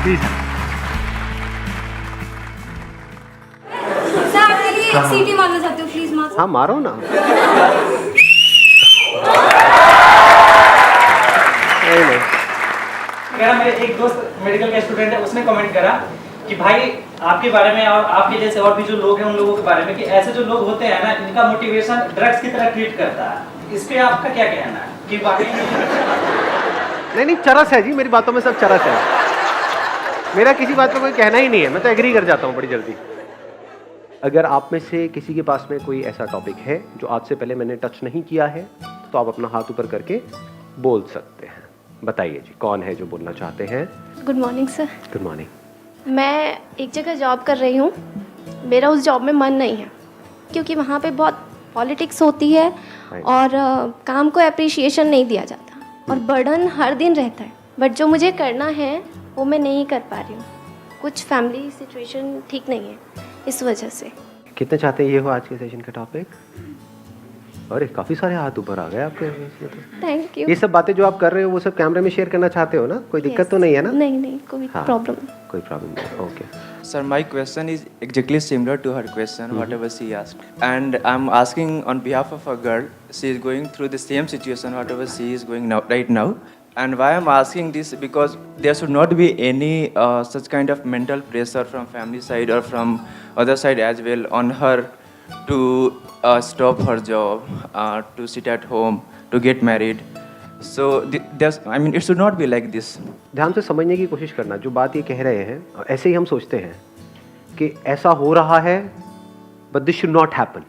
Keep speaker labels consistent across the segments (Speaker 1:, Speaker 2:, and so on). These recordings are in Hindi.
Speaker 1: प्लीज।
Speaker 2: सर आपके लिए एक सीटी मारना चाहती हूँ, प्लीज मार।
Speaker 1: हाँ मारो ना। नहीं।
Speaker 3: मेरा मेरे एक दोस्त मेडिकल का स्टूडेंट है, उसने कमेंट करा कि भाई आपके बारे में और आपके जैसे और भी जो लोग हैं उन लोगों के बारे में कि ऐसे जो लोग होते हैं ना, इनका मोटिवेशन ड्रग्स की तरह ट्रीट करता है। इस पे आपका क्या कहना है कि वाकई
Speaker 1: नहीं, चरस है जी, मेरी बातों में सब चरस है। मेरा किसी बात पे कोई कहना ही नहीं है, मैं तो एग्री कर जाता हूँ बड़ी जल्दी। अगर आप में से किसी के पास में कोई ऐसा टॉपिक है जो आज से पहले मैंने टच नहीं किया है, तो आप अपना हाथ ऊपर करके बोल सकते हैं। बताइए जी, कौन है जो बोलना चाहते हैं?
Speaker 4: Good morning sir.
Speaker 1: Good morning.
Speaker 4: मैं एक जगह जॉब कर रही हूँ, मेरा उस जॉब में मन नहीं है क्योंकि वहाँ पे बहुत पॉलिटिक्स होती है और काम को अप्रिशिएशन नहीं दिया जाता और बर्डन हर दिन रहता है। बट जो मुझे करना है वो मैं नहीं कर पा रही हूँ, कुछ फैमिली सिचुएशन ठीक नहीं है, इस वजह से।
Speaker 1: कितने चाहते हैं ये हो आज के सेशन का टॉपिक? अरे काफ़ी सारे हाथ ऊपर आ गए आपके।
Speaker 4: Thank you.
Speaker 1: ये सब बातें जो आप कर रहे हो वो सब कैमरे में शेयर करना चाहते हो ना? कोई दिक्कत तो नहीं है ना?
Speaker 4: नहीं, कोई प्रॉब्लम
Speaker 1: कोई प्रॉब्लम नहीं। Okay
Speaker 5: Sir, my question is exactly similar to her question, whatever she asked. And I'm asking on behalf of a girl, she is going through the same situation, whatever she is going now, right now. And why I'm asking this, because there should not be any such kind of mental pressure from family side or from other side as well on her to stop her job, to sit at home, to get married. So it should not be like this.
Speaker 1: ध्यान से समझने की कोशिश करना। जो बात ये कह रहे हैं, ऐसे ही हम सोचते हैं कि ऐसा हो रहा है, but this should not happen.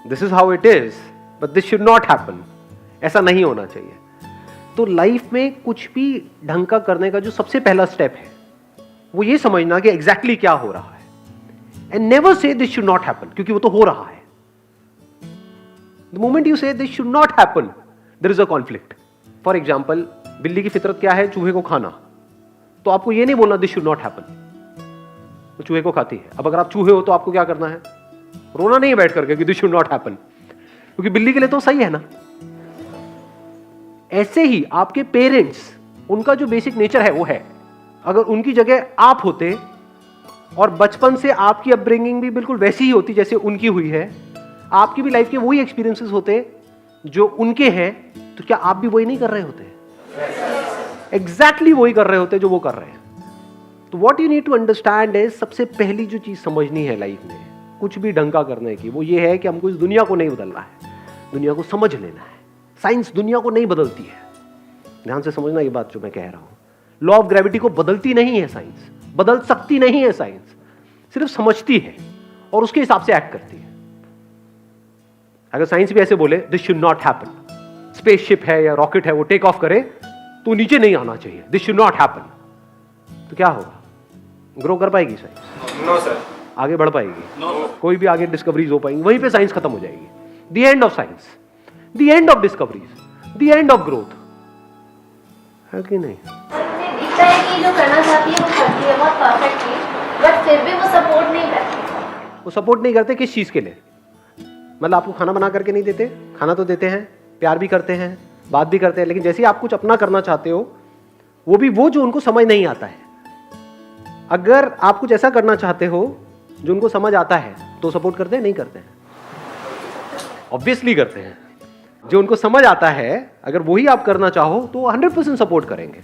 Speaker 1: This is how it is, but this should not happen. ऐसा नहीं होना चाहिए। तो लाइफ में कुछ भी ढंग का करने का जो सबसे पहला स्टेप है वो ये समझना कि एग्जैक्टली क्या हो रहा है, and never say this should not happen, क्योंकि वो तो हो रहा है। The moment you say this should not happen, there is a conflict. For example, बिल्ली की फितरत क्या है? चूहे को खाना। तो आपको ये नहीं बोलना दिस शुड नॉट हैपन, वो चूहे को खाती है। अब अगर आप चूहे हो तो आपको क्या करना है? रोना नहीं है बैठ करके कि दिस शुड नॉट हैपन, क्योंकि बिल्ली के लिए तो सही है ना। ऐसे ही आपके पेरेंट्स, उनका जो बेसिक नेचर है वो है। अगर उनकी जगह आप होते और बचपन से आपकी अपब्रिंगिंग भी बिल्कुल वैसी ही होती जैसे उनकी हुई है, आपकी भी लाइफ के वही एक्सपीरियंसेस होते जो उनके हैं, तो क्या आप भी वही नहीं कर रहे होते? एग्जैक्टली वही कर रहे होते जो वो कर रहे हैं। तो what you need to understand is, सबसे पहली जो चीज समझनी है लाइफ में कुछ भी ढंग का करने की, वो ये है कि हमको इस दुनिया को नहीं बदलना है, दुनिया को समझ लेना है। साइंस दुनिया को नहीं बदलती है। ध्यान से समझना ये बात जो मैं कह रहा हूं। लॉ ऑफ ग्रेविटी को बदलती नहीं है साइंस, बदल सकती नहीं है साइंस, सिर्फ समझती है और उसके हिसाब से एक्ट करती है। अगर साइंस भी ऐसे बोले this should not happen, spaceship है या रॉकेट है वो टेक ऑफ करे तो नीचे नहीं आना चाहिए, दिस शुड नॉट हैपन, तो क्या होगा? ग्रो कर पाएगी साइंस?
Speaker 3: No sir.
Speaker 1: आगे बढ़ पाएगी? नो। कोई भी आगे डिस्कवरीज हो पाएंगी? वहीं पे साइंस खत्म हो जाएगी। The end of science, the end of discoveries, the end of growth, है कि नहीं?
Speaker 4: मुझे दिखता है कि जो करना चाहती है वो करती है बहुत परफेक्टली, बट फिर भी वो सपोर्ट नहीं करती।
Speaker 1: वो सपोर्ट नहीं करते किस चीज के लिए? मतलब आपको खाना बना करके नहीं देते? खाना तो देते हैं, प्यार भी करते हैं, बात भी करते हैं, लेकिन जैसे ही आप कुछ अपना करना चाहते हो, वो भी वो जो उनको समझ नहीं आता है। अगर आप कुछ ऐसा करना चाहते हो जो उनको समझ आता है तो सपोर्ट करते हैं? नहीं करते हैं? ऑब्वियसली करते हैं। जो उनको समझ आता है अगर वही आप करना चाहो तो 100% सपोर्ट करेंगे।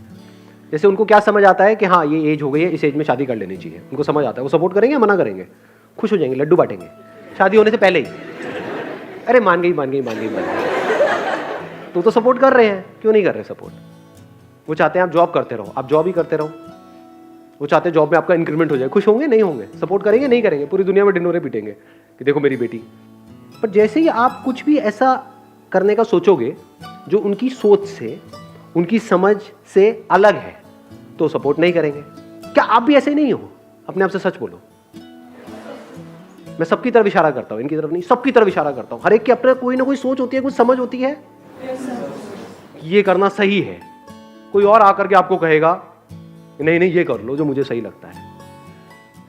Speaker 1: जैसे उनको क्या समझ आता है कि हाँ ये एज हो गई है, इस एज में शादी कर लेनी चाहिए, उनको समझ आता है, वो सपोर्ट करेंगे या मना करेंगे? खुश हो जाएंगे, लड्डू बांटेंगे शादी होने से पहले ही। अरे मान गई। तो सपोर्ट कर रहे हैं, क्यों नहीं कर रहे सपोर्ट? वो चाहते हैं आप जॉब करते रहो, आप जॉब ही करते रहो। वो चाहते हैं जॉब में आपका इंक्रीमेंट हो जाए, खुश होंगे? नहीं होंगे? सपोर्ट करेंगे? नहीं करेंगे? पूरी दुनिया में ढिंढोरे पीटेंगे कि देखो मेरी बेटी। पर जैसे ही आप कुछ भी ऐसा करने का सोचोगे जो उनकी सोच से, उनकी समझ से अलग है, तो सपोर्ट नहीं करेंगे। क्या आप भी ऐसे नहीं हो? अपने आप से सच बोलो। मैं सबकी तरफ इशारा करता हूं, इनकी तरफ नहीं, सबकी तरफ इशारा करता हूं। हर एक की अपने कोई ना कोई सोच होती है, कुछ समझ होती है। ये करना सही है। कोई और आकर के आपको कहेगा नहीं ये कर लो जो मुझे सही लगता है,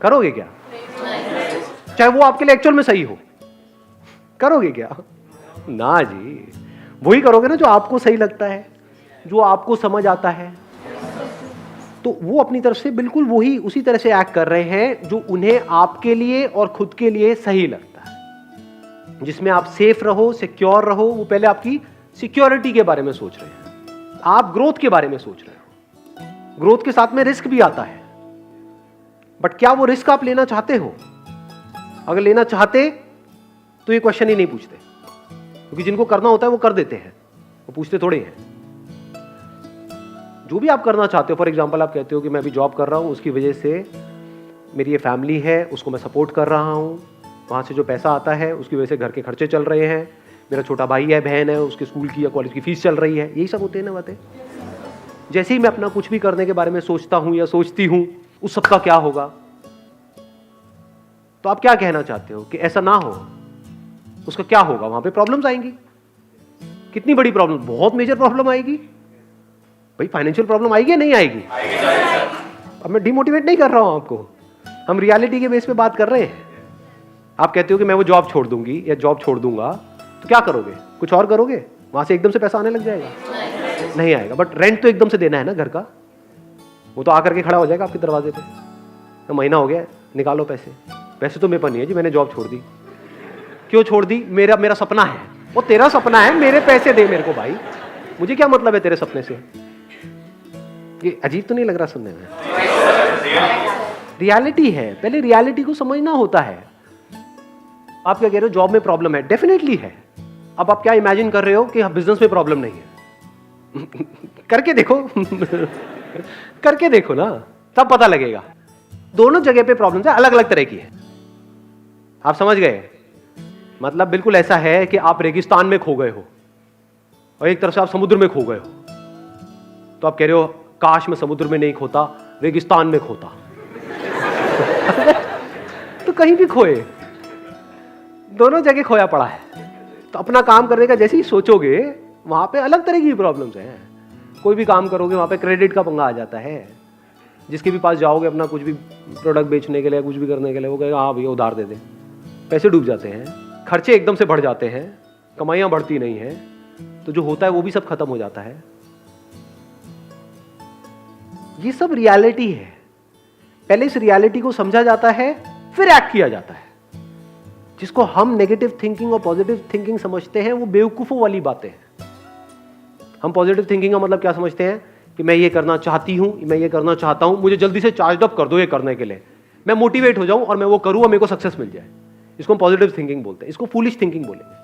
Speaker 1: करोगे क्या? चाहे वो आपके लिए एक्चुअल में सही हो, करोगे क्या? ना जी, वही करोगे ना जो आपको सही लगता है, जो आपको समझ आता है। तो वो अपनी तरफ से बिल्कुल वही उसी तरह से एक्ट कर रहे हैं जो उन्हें आपके लिए और खुद के लिए सही लगता है, जिसमें आप सेफ रहो, सिक्योर रहो। वो पहले आपकी सिक्योरिटी के बारे में सोच रहे हैं, आप ग्रोथ के बारे में सोच रहे हो। ग्रोथ के साथ में रिस्क भी आता है, बट क्या वो रिस्क आप लेना चाहते हो? अगर लेना चाहते तो ये क्वेश्चन ही नहीं पूछते, क्योंकि जिनको करना होता है वो कर देते हैं, वो पूछते थोड़े हैं। जो भी आप करना चाहते हो, फॉर एग्जांपल आप कहते हो कि मैं अभी जॉब कर रहा हूं, उसकी वजह से मेरी ये फैमिली है, उसको मैं सपोर्ट कर रहा हूं, वहां से जो पैसा आता है उसकी वजह से घर के खर्चे चल रहे हैं, मेरा छोटा भाई है, बहन है, उसके स्कूल की या कॉलेज की फीस चल रही है, यही सब होते हैं ना बातें। जैसे ही मैं अपना कुछ भी करने के बारे में सोचता हूं या सोचती हूं, उस सब का क्या होगा? तो आप क्या कहना चाहते हो कि ऐसा ना हो, उसका क्या होगा? वहां पे प्रॉब्लम्स आएंगी। कितनी बड़ी प्रॉब्लम? बहुत मेजर प्रॉब्लम आएगी भाई। फाइनेंशियल प्रॉब्लम आएगी या नहीं आएगी? अब मैं डिमोटिवेट नहीं कर रहा हूं आपको, हम रियलिटी के बेस पे बात कर रहे हैं। आप कहते हो कि मैं वो जॉब छोड़ दूंगी या जॉब छोड़ दूंगा, तो क्या करोगे? कुछ और करोगे? वहां से एकदम से पैसा आने लग जाएगा? नहीं आएगा। बट रेंट तो एकदम से देना है ना घर का, वो तो आकर के खड़ा हो जाएगा आपके दरवाजे पे, तो महीना हो गया, निकालो पैसे। पैसे तो मेरे पास नहीं है जी, मैंने जॉब छोड़ दी। क्यों छोड़ दी? मेरा सपना है। वो तेरा सपना है, मेरे पैसे दे मेरे को भाई, मुझे क्या मतलब है तेरे सपने से? ये अजीब तो नहीं लग रहा सुनने में? रियलिटी है, पहले रियलिटी को समझना होता है। आप क्या कह रहे हो जॉब में प्रॉब्लम है? डेफिनेटली है। अब आप क्या इमेजिन कर रहे हो कि बिजनेस में प्रॉब्लम नहीं है? करके देखो करके देखो ना, तब पता लगेगा। दोनों जगह पे प्रॉब्लम है, अलग अलग तरह की है। आप समझ गए? मतलब बिल्कुल ऐसा है कि आप रेगिस्तान में खो गए हो और एक तरफ से आप समुद्र में खो गए हो, तो आप कह रहे हो काश मैं समुद्र में नहीं खोता, रेगिस्तान में खोता। तो कहीं भी खोए, दोनों जगह खोया पड़ा है। तो अपना काम करने का जैसे ही सोचोगे, वहां पे अलग तरह की प्रॉब्लम्स हैं। कोई भी काम करोगे वहां पे क्रेडिट का पंगा आ जाता है। जिसके भी पास जाओगे अपना कुछ भी प्रोडक्ट बेचने के लिए, कुछ भी करने के लिए, वो कहेगा हाँ भैया उधार दे दे। पैसे डूब जाते हैं, खर्चे एकदम से बढ़ जाते हैं, कमाइयां बढ़ती नहीं है, तो जो होता है वो भी सब खत्म हो जाता है। ये सब रियलिटी है। पहले इस रियलिटी को समझा जाता है, फिर एक्ट किया जाता है। जिसको हम नेगेटिव थिंकिंग और पॉजिटिव थिंकिंग समझते हैं, वो बेवकूफों वाली बातें हैं। हम पॉजिटिव थिंकिंग का मतलब क्या समझते हैं कि मैं ये करना चाहती हूं, मैं ये करना चाहता हूं, मुझे जल्दी से चार्ज अप कर दो ये करने के लिए, मैं मोटिवेट हो जाऊं और मैं वो करूं और मेरे को सक्सेस मिल जाए। इसको हम पॉजिटिव थिंकिंग बोलते हैं। इसको फूलिश थिंकिंग बोलेंगे।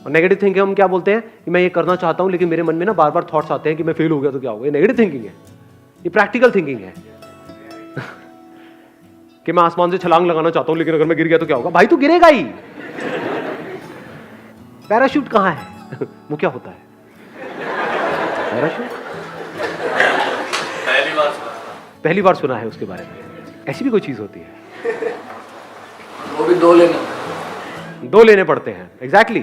Speaker 1: और नेगेटिव थिंकिंग हम क्या बोलते हैं कि मैं ये करना चाहता हूं, लेकिन मेरे मन में ना बार बार थॉट्स आते हैं कि मैं फेल हो गया तो क्या होगा। ये नेगेटिव थिंकिंग है। ये प्रैक्टिकल थिंकिंग है कि मैं आसमान से छलांग लगाना चाहता हूं, लेकिन अगर मैं गिर गया तो क्या होगा? भाई तू गिरेगा ही। पैराशूट कहां है? वो क्या होता है पैराशूट? पहली बार सुना है उसके बारे में। ऐसी भी कोई चीज होती है?
Speaker 6: वो भी दो लेने
Speaker 1: पड़ते हैं। एग्जैक्टली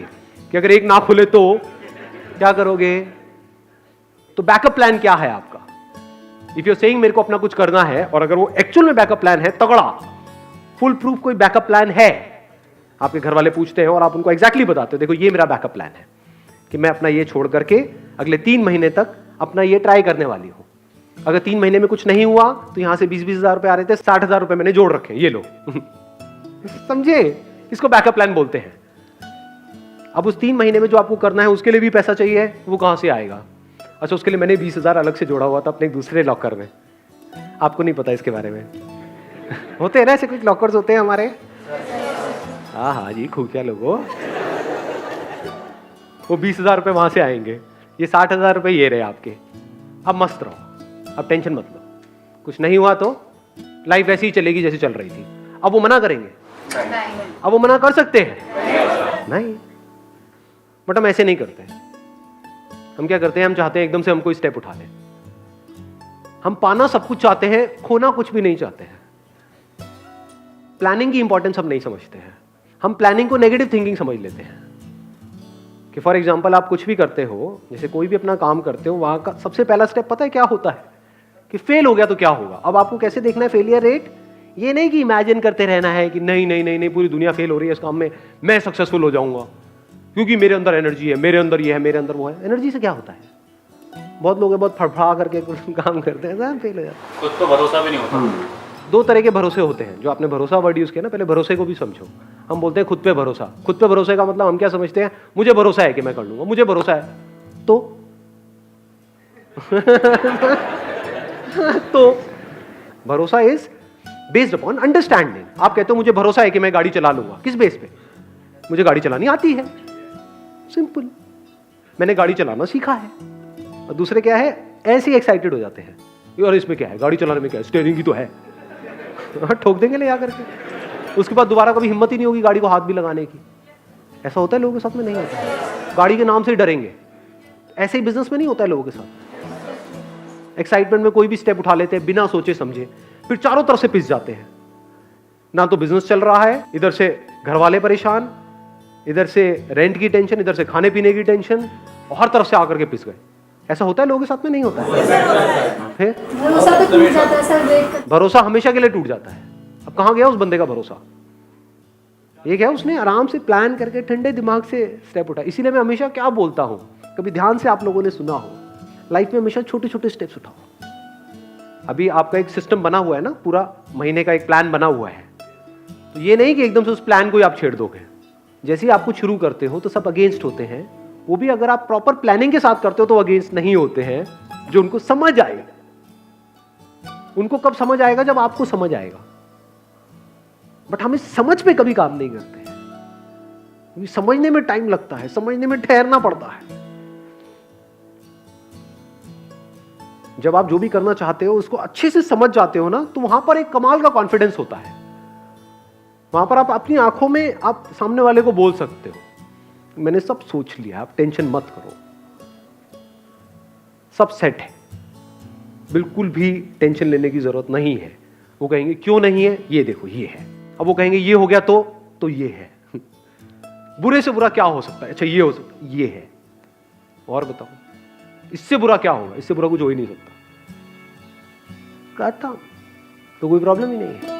Speaker 1: कि अगर एक ना खुले तो क्या करोगे? तो बैकअप प्लान क्या है आपका? इफ यू सेइंग मेरे को अपना कुछ करना है, और अगर वो एक्चुअल में बैकअप प्लान है, तगड़ा फुल प्रूफ कोई बैकअप प्लान है, आपके घर वाले पूछते हैं और आप उनको एग्जैक्टली बताते हो देखो ये मेरा बैकअप प्लान है कि मैं अपना ये छोड़ करके अगले 3 महीने तक अपना ये ट्राई करने वाली हूं। अगर 3 महीने में कुछ नहीं हुआ तो यहां से 20-20 हजार रुपए आ रहे थे, 60 हजार रुपए मैंने जोड़ रखे, ये लो। समझे? इसको बैकअप प्लान बोलते हैं। अब उस 3 महीने में जो आपको करना है उसके लिए भी पैसा चाहिए, वो कहां से आएगा? अच्छा, उसके लिए मैंने 20 हजार अलग से जोड़ा हुआ था अपने एक दूसरे लॉकर में। आपको नहीं पता इसके बारे में? होते हैं ना ऐसे कुछ लॉकर्स होते हैं हमारे। हाँ जी, खुफिया लोगों। वो 20 हजार रुपए वहां से आएंगे, ये 60 हजार रुपए ये रहे आपके। अब मस्त रहो, अब टेंशन मत लो। कुछ नहीं हुआ तो लाइफ ऐसी ही चलेगी जैसी चल रही थी। अब वो मना करेंगे? अब वो मना कर सकते हैं? नहीं। बट हम ऐसे नहीं करते। हम क्या करते हैं? हम चाहते हैं एकदम से हम कोई स्टेप उठा लें। हम पाना सब कुछ चाहते हैं, खोना कुछ भी नहीं चाहते हैं। प्लानिंग की इंपॉर्टेंस हम नहीं समझते हैं। हम प्लानिंग को नेगेटिव थिंकिंग समझ लेते हैं कि फॉर एग्जांपल आप कुछ भी करते हो, जैसे कोई भी अपना काम करते हो, वहां का सबसे पहला स्टेप पता है क्या होता है? कि फेल हो गया तो क्या होगा। अब आपको कैसे देखना है फेलियर रेट? ये नहीं कि इमेजिन करते रहना है कि नहीं नहीं नहीं नहीं पूरी दुनिया फेल हो रही है इस काम में, मैं सक्सेसफुल हो जाऊंगा क्योंकि मेरे अंदर एनर्जी है, मेरे अंदर ये है, मेरे अंदर वो है। एनर्जी से क्या होता है? बहुत लोग हैं बहुत फड़फड़ा करके कुछ काम करते हैं, सब फेल हो जाते हैं।
Speaker 7: खुद पे भरोसा भी नहीं होता।
Speaker 1: दो तरह के भरोसे होते हैं, जो आपने भरोसा वर्ड यूज किया ना, पहले भरोसे को भी समझो। हम बोलते हैं खुद पे भरोसा। खुद पे भरोसे का मतलब हम क्या समझते हैं, मुझे भरोसा है कि मैं कर लूंगा, मुझे भरोसा है तो तो भरोसा इज बेस्ड अपॉन अंडरस्टैंडिंग। आप कहते हो मुझे भरोसा है कि मैं गाड़ी चला लूंगा, किस बेस पे? मुझे गाड़ी चलानी आती है, सिंपल, मैंने गाड़ी चलाना सीखा है। और दूसरे क्या है, ऐसे ही एक्साइटेड हो जाते हैं, और इसमें क्या है, गाड़ी चलाने में क्या है, स्टीयरिंग ही तो है। ठोक देंगे ले आकर के, उसके बाद दोबारा कभी हिम्मत ही नहीं होगी गाड़ी को हाथ भी लगाने की। ऐसा होता है लोगों के साथ में? नहीं होता। गाड़ी के नाम से ही डरेंगे। ऐसे ही बिजनेस में नहीं होता है लोगों के साथ। एक्साइटमेंट में कोई भी स्टेप उठा लेते हैं बिना सोचे समझे, फिर चारों तरफ से पिस जाते हैं। ना तो बिजनेस चल रहा है, इधर से घर वाले परेशान, इधर से रेंट की टेंशन, इधर से खाने पीने की टेंशन, और हर तरफ से आकर के पिस गए। ऐसा होता है लोगों के साथ में? नहीं होता है। फिर
Speaker 2: भरोसा तो टूट जाता है सर, वेट कर।
Speaker 1: भरोसा हमेशा के लिए टूट जाता है। अब कहां गया उस बंदे का भरोसा? ये क्या, उसने आराम से प्लान करके ठंडे दिमाग से स्टेप उठा। इसीलिए मैं हमेशा क्या बोलता हूं, कभी ध्यान से आप लोगों ने सुना हो, लाइफ में हमेशा छोटे छोटे स्टेप्स उठाओ। अभी आपका एक सिस्टम बना हुआ है ना, पूरा महीने का एक प्लान बना हुआ है, तो ये नहीं कि एकदम से उस प्लान को ही आप छेड़ दोगे। जैसे ही आप कुछ शुरू करते हो तो सब अगेंस्ट होते हैं, वो भी अगर आप प्रॉपर प्लानिंग के साथ करते हो तो अगेंस्ट नहीं होते हैं, जो उनको समझ आएगा। उनको कब समझ आएगा? जब आपको समझ आएगा। बट हम इस समझ पे कभी काम नहीं करते हैं, क्योंकि समझने में टाइम लगता है, समझने में ठहरना पड़ता है। जब आप जो भी करना चाहते हो उसको अच्छे से समझ जाते हो ना, तो वहां पर एक कमाल का कॉन्फिडेंस होता है। वहां पर आप अपनी आंखों में आप सामने वाले को बोल सकते हो, मैंने सब सोच लिया, आप टेंशन मत करो, सब सेट है, बिल्कुल भी टेंशन लेने की जरूरत नहीं है। वो कहेंगे क्यों नहीं है, ये देखो ये है। अब वो कहेंगे ये हो गया तो ये है। बुरे से बुरा क्या हो सकता है? अच्छा ये हो सकता है, ये है। और बताओ इससे बुरा क्या होगा? इससे बुरा कुछ हो ही नहीं सकता। कहता तो कोई प्रॉब्लम ही नहीं है।